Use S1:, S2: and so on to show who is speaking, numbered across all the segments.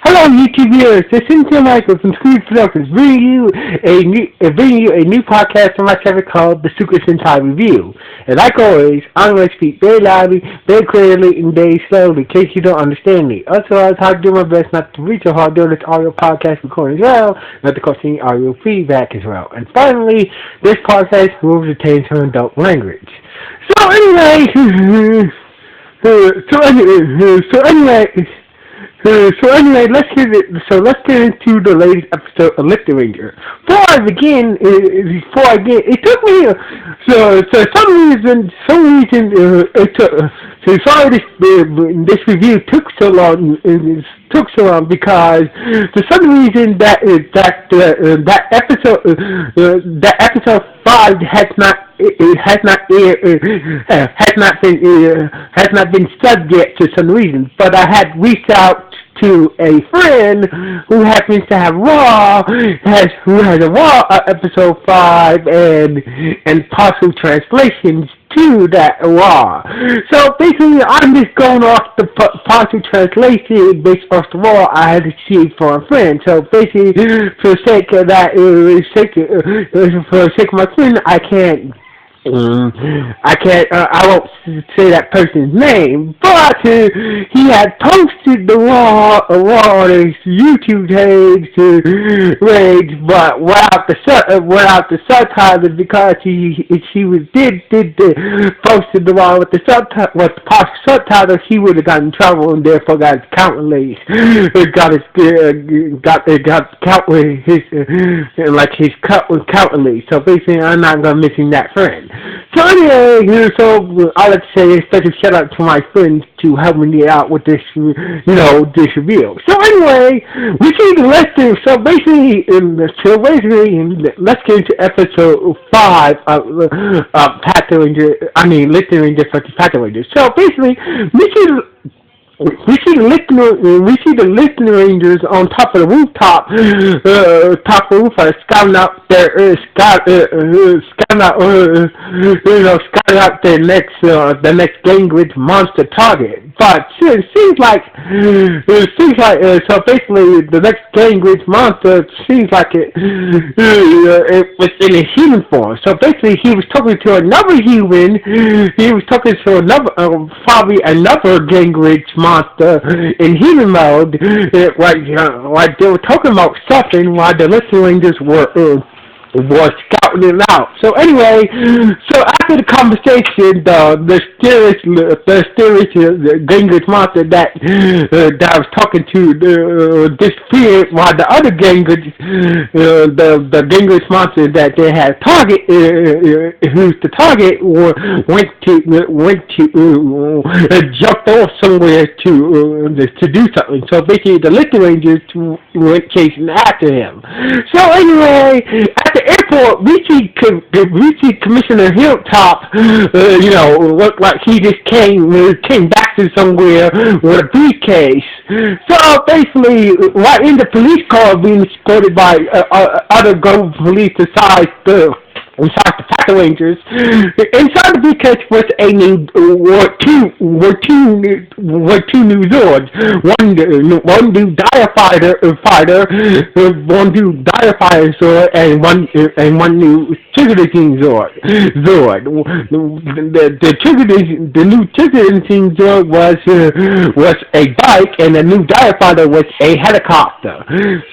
S1: Hello, YouTube viewers. This is Tim Michael from Screen Productions, bringing you a new podcast from my channel called The Super Sentai Review. And like always, I'm going to speak very loudly, very clearly, and very slowly, in case you don't understand me. Also, I'll try to do my best not to reach so hard during this audio podcast recording as well, not to cause any audio feedback as well. And finally, this podcast will retain some adult language. So anyway, let's get into the latest episode of Lupinranger. Before I begin, it took me for some reason, it took. So sorry, this review took so long. It took so long because for some reason that episode 5 has not been subbed yet for some reason. But I had reached out to a friend who happens to have who has a Raw episode 5 and partial translations to that Raw. So basically, I'm just going off the partial translation based off the Raw I had received from a friend. So basically, for the sake of my friend, I won't say that person's name, but he had posted the Raw on his YouTube page, but without the subtitles because he did posted the Raw with the subtitles. He would have gotten in trouble and therefore got his count released. His count released. So basically, I'm not gonna missing that friend. So anyway, I'd like to say a special shout out to my friends to help me out with this, this review. So anyway, we see the lesson. So basically, let's get into episode 5 of Patoranger. Lupinranger versus Patoranger. So basically, we see the Lupinrangers on top of the rooftop, scouting out the next Gangridge monster target. But it seems like so basically the next Gangridge monster seems like it was in a human form. So basically he was talking to another human. He was talking to probably another Gangridge monster in human mode. Like they were talking about something while the Lupinrangers was scouting it out. So anyway, after the conversation, the mysterious Gangridge monster that I was talking to disappeared, while the other Gangridge, the Gangridge monster that they had who's the target, jumped off somewhere to do something. So basically, the Lupinrangers went chasing after him. So anyway, at the airport, we see Commissioner Hilltop, looked like he just came back to somewhere with a briefcase. So basically, right in the police car being escorted by other government police besides the Patorangers. Inside the briefcase was were two new Zords. One new fighter, one new fighter Zord, and one new Tigger Zord. The new Tigger Zord was a bike, and the new fighter was a helicopter.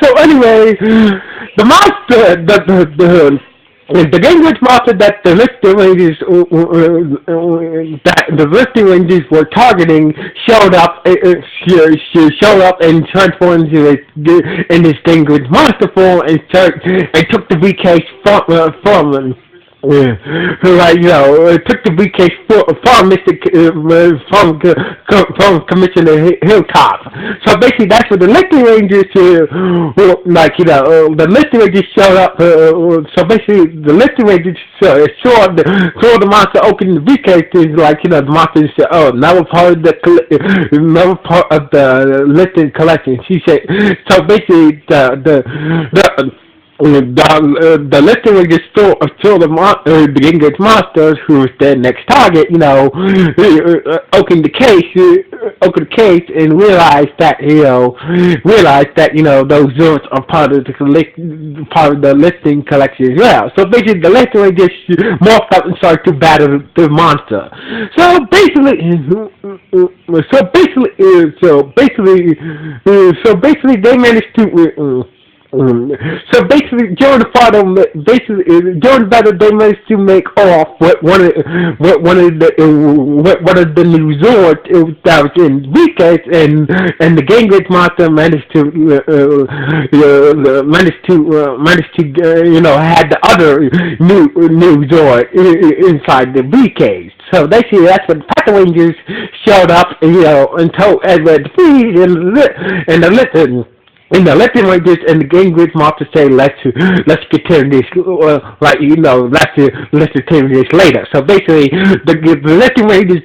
S1: So anyway, the monster, the Gangridge monster that the Lupinrangers were targeting showed up and transformed in this Gangridge monster form and took the briefcase from him. Took the briefcase from Commissioner Hilltop. So basically, that's what the Lupinrangers the Lupinrangers showed up. So basically, the Lupinrangers saw the monster open the briefcase. The monster said, "Oh, now we're part of the Lupin collection." She said. So basically, the listener just saw the English monsters who was their next target, opened the case and realized that those zones are part of the listing collection as well. So basically, the listener just morphed up and started to battle the monster. So basically, they managed to. So basically, during the battle, they managed to make off with one of the new resorts that was in weekends, and the Gangrich monster managed to had the other new resort inside the weekends. So basically, that's when the Patarangers showed up, and told Edward to freeze, and the Lupinrangers and the Gangrich monster say, let's continue this, let's continue this later. So basically, the Lupinrangers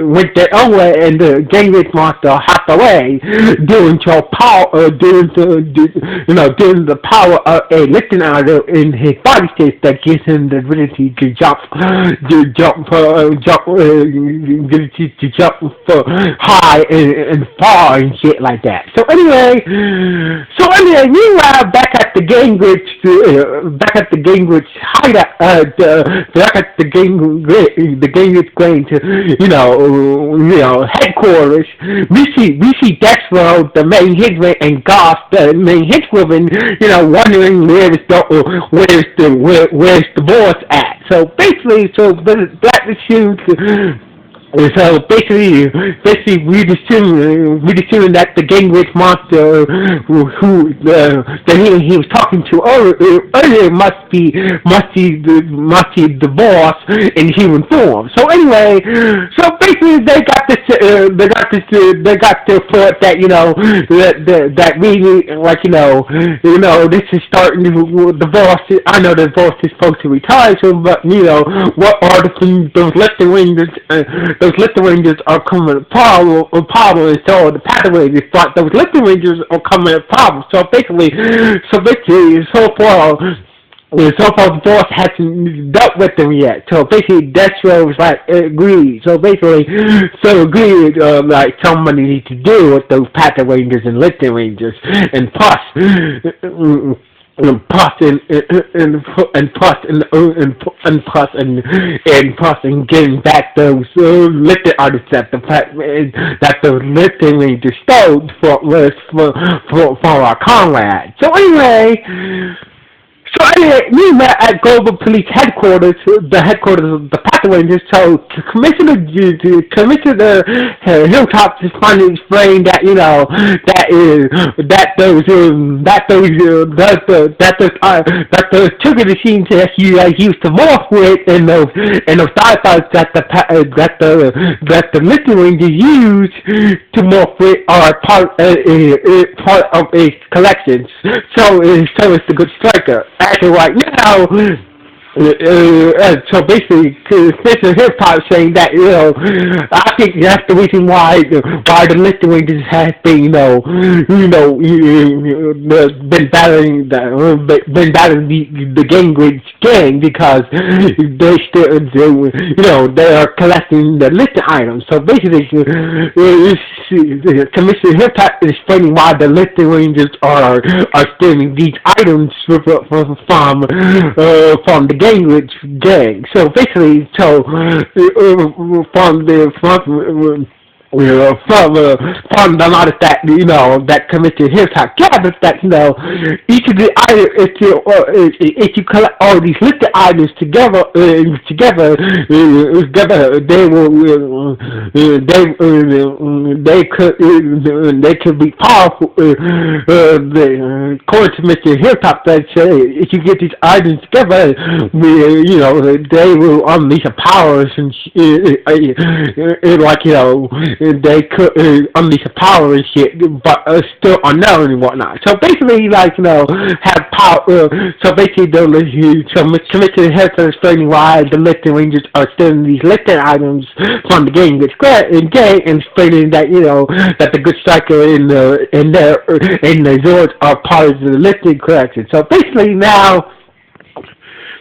S1: went their own way, and the Gangrich monster hopped away, due to the power of a lifting idol in his body state that gives him the ability to jump high and far and shit like that. So anyway, meanwhile, back at the Gangrich hideout, back at the Gangrich Grange, headquarters, we see Dexro, the main henchman, and Goss, the main henchwoman, wondering where's the boss at. So basically, that assumes. So basically, we assume that the Gangrich monster who he was talking to earlier must be the boss in human form. So anyway, basically they got this thought that that really this is starting to, the boss. I know the boss is supposed to retire soon, but what are the things those Lupinrangers are coming a problem, and so the Patarangers thought those Lupinrangers are coming a problem. So basically, so far the boss hasn't dealt with them yet. So basically, Destro was agreed. So basically, agreed somebody needs to deal with those Patarangers and Lupinrangers, and plus. And getting back those lifted artists that the Lupinrangers stole for our comrades. So anyway, meanwhile at Global Police Headquarters, the headquarters of the Patarangers, so Commissioner Hilltop just finally explained that those trigger machines that he used to morph with, and those diodes that the Lupinrangers use to morph with are part of a collection. So it's a good striker. Actually, right now, so basically, Commissioner Hilltop saying that I think that's the reason why the Lupinrangers has been been battling the Gangrich gang, because they are collecting the listed items. So basically, Commissioner Hilltop is explaining why the Lupinrangers are stealing these items from the Gangrich gang. So basically, from the knowledge that that Commissioner Hilltop gathers, that each of the items, if you collect all these listed items together, they could be powerful. According to Mr. Hilltop, that if you get these items together, they will unleash a powers and they could unleash a power and shit, but still unknown and whatnot. So basically, like, have power. So basically, so Commissioner Harrison explaining why the lifting rangers are stealing these lifting items from the game gets gay, and explaining that that the good striker in the Zords are part of the lifting collection. So basically now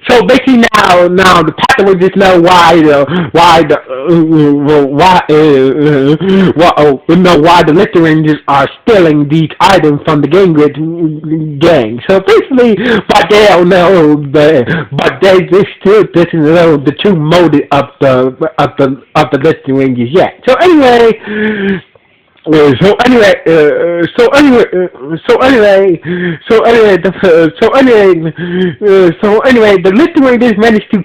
S1: the Pathway just know why the Lifter Rangers are stealing these items from the Game Grid gang. So basically, but they don't know but they still doesn't know the true motive of the Lifter Rangers yet. So anyway. So anyway, the Lifting Rangers managed to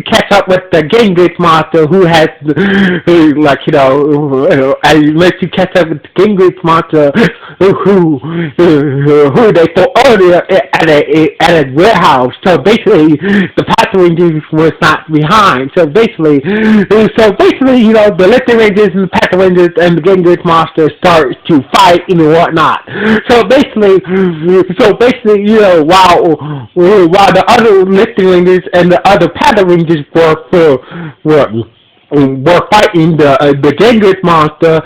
S1: catch up with the Game Glitch monster, who has, managed to catch up with the Game Glitch monster, who they fought earlier at a warehouse. So basically, the Path Rangers was not behind. So basically, the Lifting Rangers and the Path Rangers and the Game Glitch monster start to fight and whatnot. So basically, while the other Lifting Rangers and the other Path Rangers were fighting the Game Glitch monster,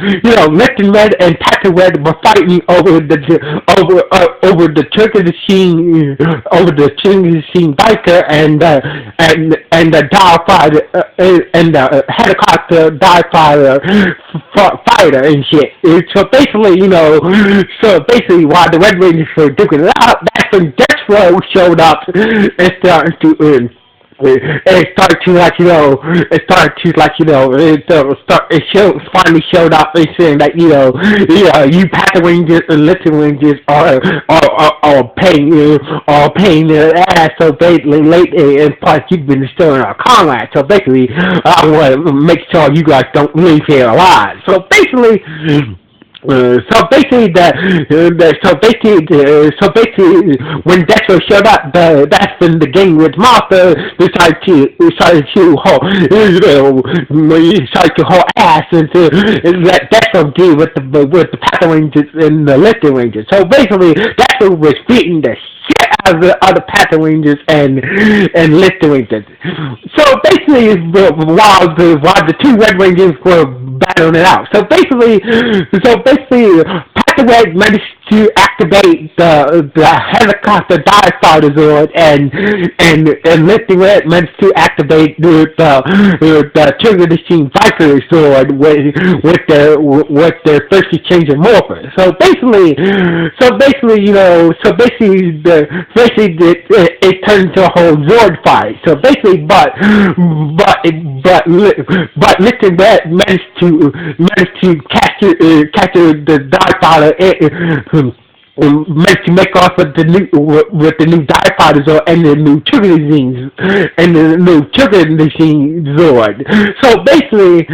S1: Lifting Red and Path Red were fighting over the Trigger Machine biker and the dive fighter and the helicopter dive fighter and shit. So basically, while the Red Rangers were duking it out, that's when Destro showed up and started to. Finally showed up and saying that you Path Rangers and Lifting Rangers are paying their ass so basically lately, and plus you've been destroying our comrades. So basically, I want to make sure you guys don't leave here alive. So basically, when Destro showed up, that's when the Game Glitch monster decided to haul ass and to let Destro deal with the Path Rangers and the Lifting Rangers. So basically, Destro was beating the shit out of the other Path Rangers and Lifting Rangers. So basically, while the two Red Rangers were battling it out. So basically, Path Red managed to activate the helicopter dive fighter Zord, and Lifting Red managed to activate the Trigger Machine biker Zord with their first exchange of morphers. So basically, it turned into a whole Zord fight. So basically, but Lifting Red managed to capture the dive fighter. Managed to make off with the new dive fighters and the new Trigger Machine Zord. So basically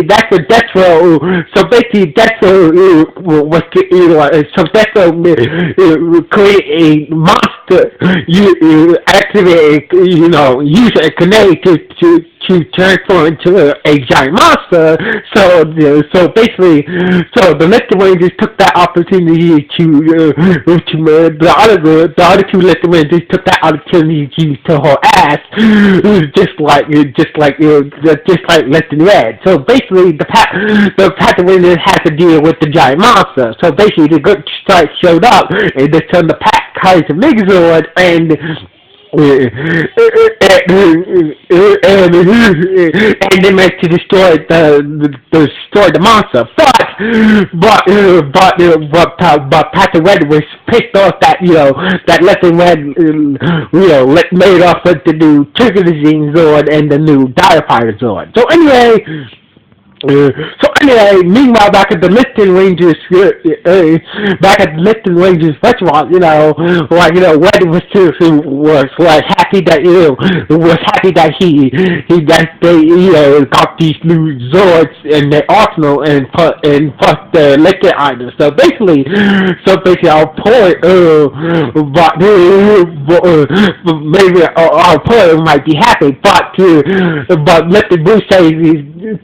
S1: that's what Destro. So basically Destro was create a monster. Activate use a grenade to transform into a giant monster. So the Lifting Rangers took that opportunity the other two Lifting Rangers took that opportunity to haul ass, just like Lifting Red. So basically, the Path Rangers had to deal with the giant monster. So basically, the Good Strike showed up and they turned the Pack Kaiser Megazord and they managed to destroy the monster. But Path Red was pissed off that that Lifting Red made off with the new Trigger Machine Zord and the new Fighter Zord. So meanwhile, back at the Lifting Rangers restaurant, Red was happy that they got these new Zords in their arsenal and plus the Lifting items. So basically, our point, maybe our point might be happy, but Lifting Blue says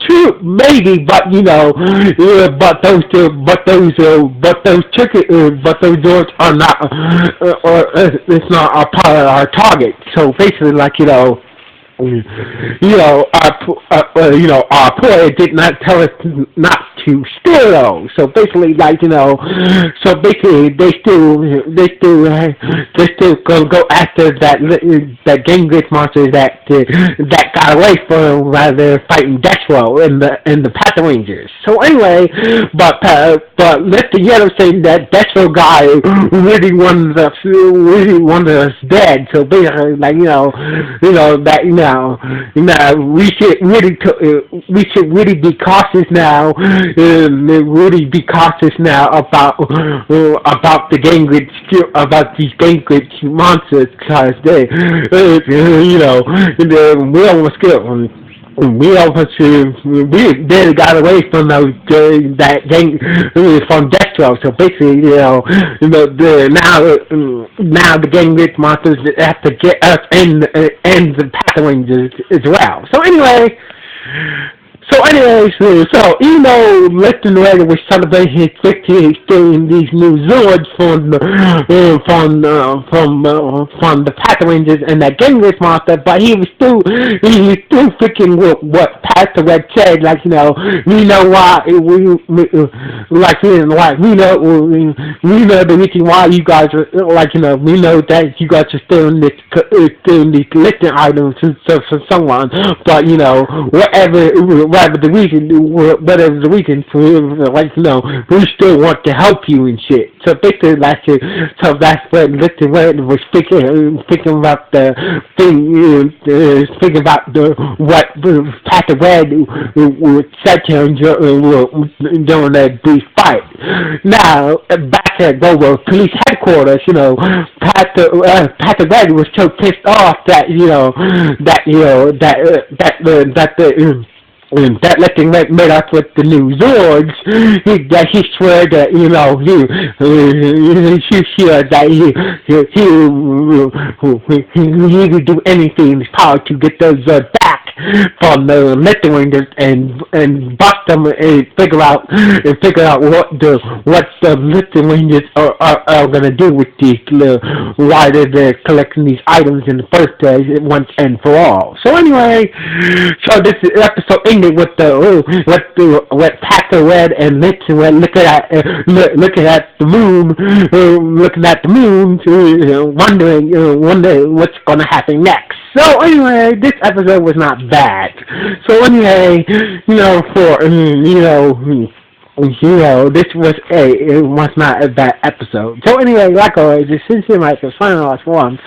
S1: true, maybe, but but those doors are not, or it's not a part of our target. So basically, like our employer did not tell us not to steal those. So basically, they still gonna go after that gang glitch monster that got away from rather than fighting Destro and the Patarangers. So anyway, but let the yellow say that Destro guy really wanted us dead. So basically, we should really be cautious now. Really be cautious now about these gang glitch monsters, because we almost killed. We barely got away from that gang from Destro. So basically, now the gang glitch monsters have to get us and the Patarangers as well. So anyway. So even though Lupinranger was celebrating his victory, stealing these new Zords from the Patarangers and that gang glitch monster, but he was still freaking with what Pastor Red said, we know why we know the reason why you guys are we know that you guys are stealing these listing items from someone, but whatever the reason for we still want to help you and shit. So basically, that's what Lupinranger was thinking about what Pastor Red said to him during that brief fight. Now back at Global Police Headquarters, Pastor Red was so pissed off that that Lupinranger made up with the new Zords, that he swear that he would do anything in his power to get those back from the Lupinrangers and bust them and figure out what the Lupinrangers are gonna do with these why they're collecting these items in the first place once and for all. So anyway, so this episode ended with what Pastor Red and Lupinranger looking at the moon, wondering what's gonna happen next. So anyway, this episode was not bad. So anyway, this was not a bad episode. So anyway, like always, this is my final last one.